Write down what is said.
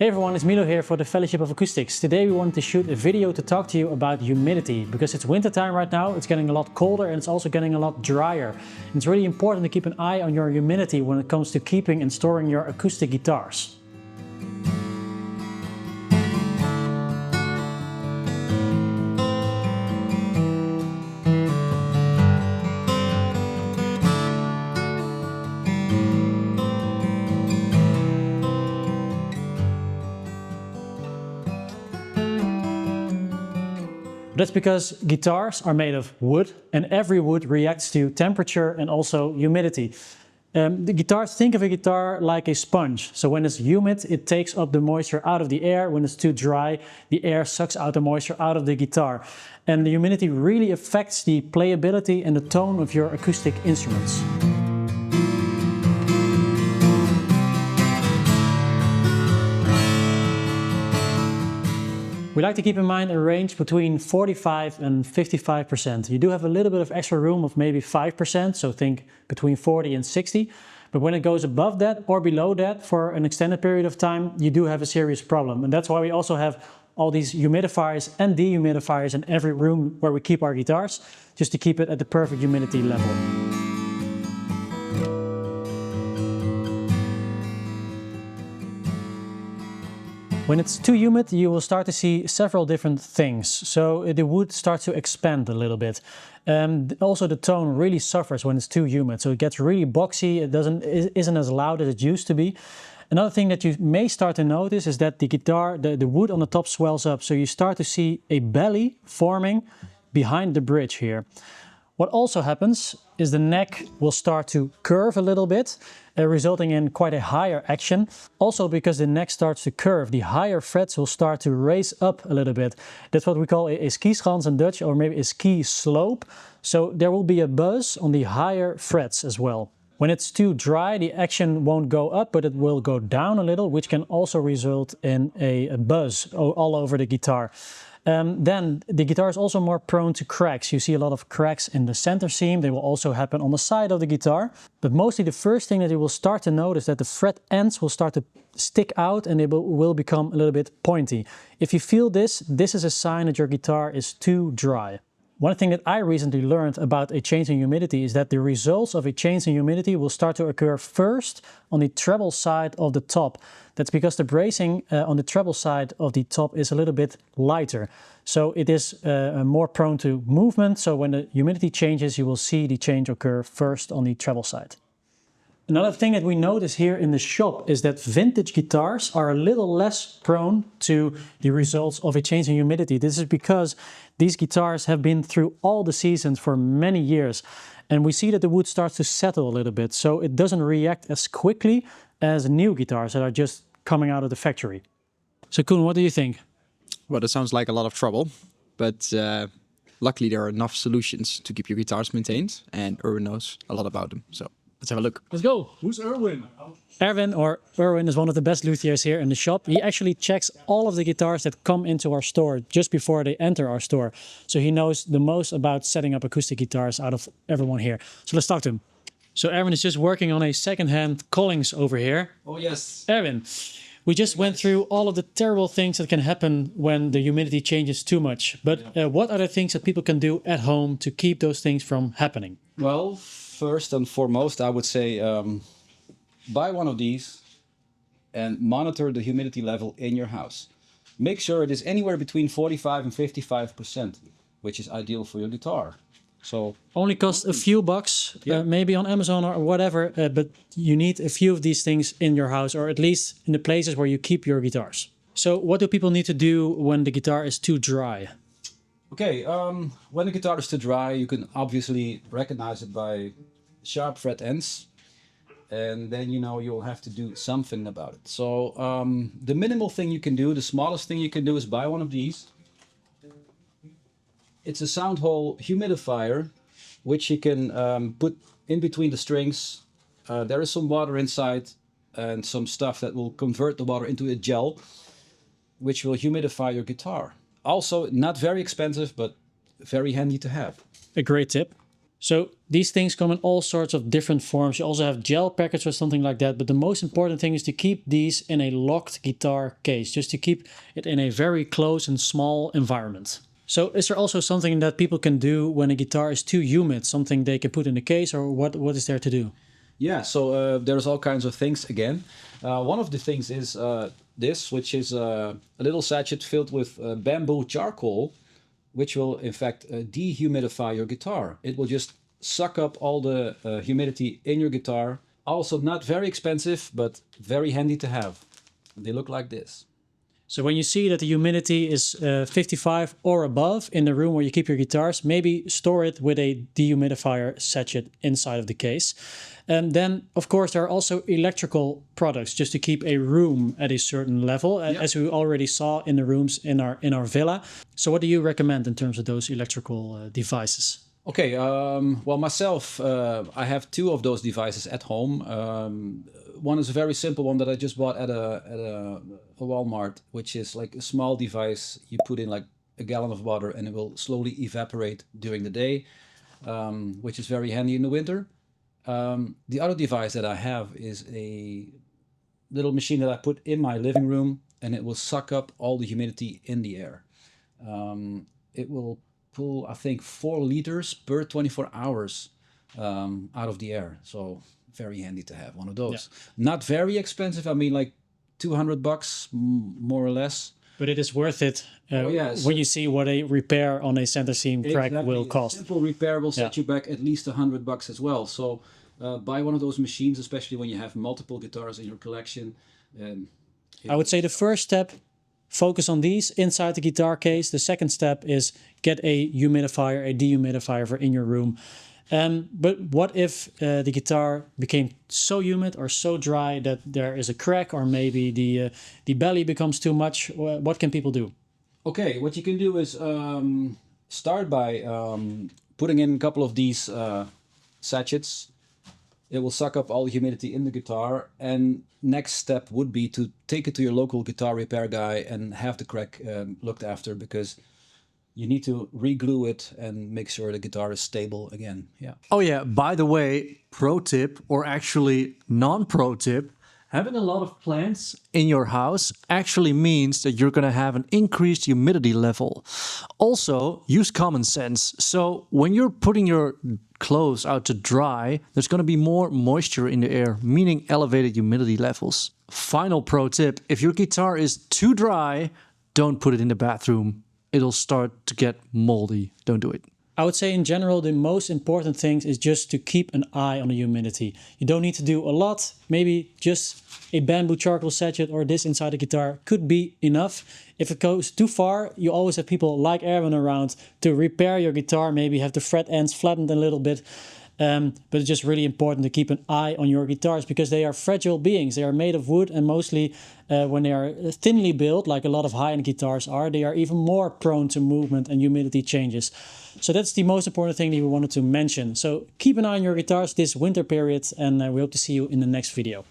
Hey everyone, it's Milo here for the Fellowship of Acoustics. Today we wanted to shoot a video to talk to you about humidity, because it's winter time right now, it's getting a lot colder and it's also getting a lot drier. And it's really important to keep an eye on your humidity when it comes to keeping and storing your acoustic guitars. That's because guitars are made of wood and every wood reacts to temperature and also humidity. Think of a guitar like a sponge. So when it's humid, it takes up the moisture out of the air. When it's too dry, the air sucks out the moisture out of the guitar. And the humidity really affects the playability and the tone of your acoustic instruments. We like to keep in mind a range between 45 and 55%. You do have a little bit of extra room of maybe 5%, so think between 40 and 60. But when it goes above that or below that for an extended period of time, you do have a serious problem. And that's why we also have all these humidifiers and dehumidifiers in every room where we keep our guitars, just to keep it at the perfect humidity level. When it's too humid, you will start to see several different things. So the wood starts to expand a little bit. Also the tone really suffers when it's too humid. So it gets really boxy, it isn't as loud as it used to be. Another thing that you may start to notice is that the wood on the top swells up. So you start to see a belly forming behind the bridge here. What also happens is the neck will start to curve a little bit, resulting in quite a higher action. Also, because the neck starts to curve, the higher frets will start to raise up a little bit. That's what we call a skischans in Dutch, or maybe a ski slope. So there will be a buzz on the higher frets as well. When it's too dry, the action won't go up, but it will go down a little, which can also result in a buzz all over the guitar. Then the guitar is also more prone to cracks. You see a lot of cracks in the center seam. They will also happen on the side of the guitar. But mostly the first thing that you will start to notice is that the fret ends will start to stick out and they will become a little bit pointy. If you feel this, this is a sign that your guitar is too dry. One thing that I recently learned about a change in humidity is that the results of a change in humidity will start to occur first on the treble side of the top. That's because the bracing on the treble side of the top is a little bit lighter. So it is more prone to movement. So when the humidity changes, you will see the change occur first on the treble side. Another thing that we notice here in the shop is that vintage guitars are a little less prone to the results of a change in humidity. This is because these guitars have been through all the seasons for many years. And we see that the wood starts to settle a little bit, so it doesn't react as quickly as new guitars that are just coming out of the factory. So Koen, what do you think? Well, that sounds like a lot of trouble, but luckily there are enough solutions to keep your guitars maintained, and Erwin knows a lot about them. So let's have a look. Let's go. Who's Erwin? Erwin, or Erwin, is one of the best luthiers here in the shop. He actually checks all of the guitars that come into our store just before they enter our store. So he knows the most about setting up acoustic guitars out of everyone here. So let's talk to him. So Erwin is just working on a second-hand Collings over here. Oh yes. Erwin, we just went through all of the terrible things that can happen when the humidity changes too much. But what are the things that people can do at home to keep those things from happening? Well, first and foremost, I would say buy one of these and monitor the humidity level in your house. Make sure it is anywhere between 45 and 55%, which is ideal for your guitar. So only costs a few bucks, maybe on Amazon or whatever, but you need a few of these things in your house, or at least in the places where you keep your guitars. So what do people need to do when the guitar is too dry? okay, when the guitar is too dry, you can obviously recognize it by sharp fret ends. And then you know you'll have to do something about it. So the minimal thing you can do, the smallest thing you can do, is buy one of these. It's a sound hole humidifier, which you can put in between the strings. There is some water inside and some stuff that will convert the water into a gel, which will humidify your guitar. Also, not very expensive, but very handy to have. A great tip. So these things come in all sorts of different forms. You also have gel packets or something like that. But the most important thing is to keep these in a locked guitar case, just to keep it in a very close and small environment. So is there also something that people can do when a guitar is too humid? Something they can put in the case, or what is there to do? Yeah, so there's all kinds of things again. One of the things is this, which is a little sachet filled with bamboo charcoal, which will in fact dehumidify your guitar. It will just suck up all the humidity in your guitar. Also not very expensive, but very handy to have. They look like this. So when you see that the humidity is 55 or above in the room where you keep your guitars, maybe store it with a dehumidifier sachet inside of the case. And then, of course, there are also electrical products just to keep a room at a certain level, as we already saw in the rooms in our villa. So what do you recommend in terms of those electrical devices? Okay, well, myself, I have two of those devices at home. One is a very simple one that I just bought at a Walmart, which is like a small device. You put in like a gallon of water and it will slowly evaporate during the day, which is very handy in the winter. The other device that I have is a little machine that I put in my living room, and it will suck up all the humidity in the air. It will pull, I think, 4 liters per 24 hours out of the air. So very handy to have one of those. Yeah. Not very expensive. I mean, like $200 more or less. But it is worth it when you see what a repair on a center seam crack will cost. A simple repair will set you back at least $100 as well. So buy one of those machines, especially when you have multiple guitars in your collection. I would say the first step, focus on these inside the guitar case. The second step is get a humidifier, a dehumidifier for in your room. But what if the guitar became so humid or so dry that there is a crack, or maybe the belly becomes too much? What can people do? Okay, what you can do is start by putting in a couple of these sachets. It will suck up all the humidity in the guitar. And next step would be to take it to your local guitar repair guy and have the crack looked after, because you need to re-glue it and make sure the guitar is stable again. Yeah. Oh yeah, by the way, pro tip, or actually non-pro tip, having a lot of plants in your house actually means that you're going to have an increased humidity level. Also, use common sense. So when you're putting your clothes out to dry, there's going to be more moisture in the air, meaning elevated humidity levels. Final pro tip, if your guitar is too dry, don't put it in the bathroom. It'll start to get moldy. Don't do it. I would say in general, the most important thing is just to keep an eye on the humidity. You don't need to do a lot. Maybe just a bamboo charcoal sachet or this inside the guitar could be enough. If it goes too far, you always have people like Erwin around to repair your guitar, maybe have the fret ends flattened a little bit. But it's just really important to keep an eye on your guitars, because they are fragile beings. They are made of wood, and mostly when they are thinly built, like a lot of high-end guitars are, they are even more prone to movement and humidity changes. So that's the most important thing that we wanted to mention. So keep an eye on your guitars this winter period, and we hope to see you in the next video.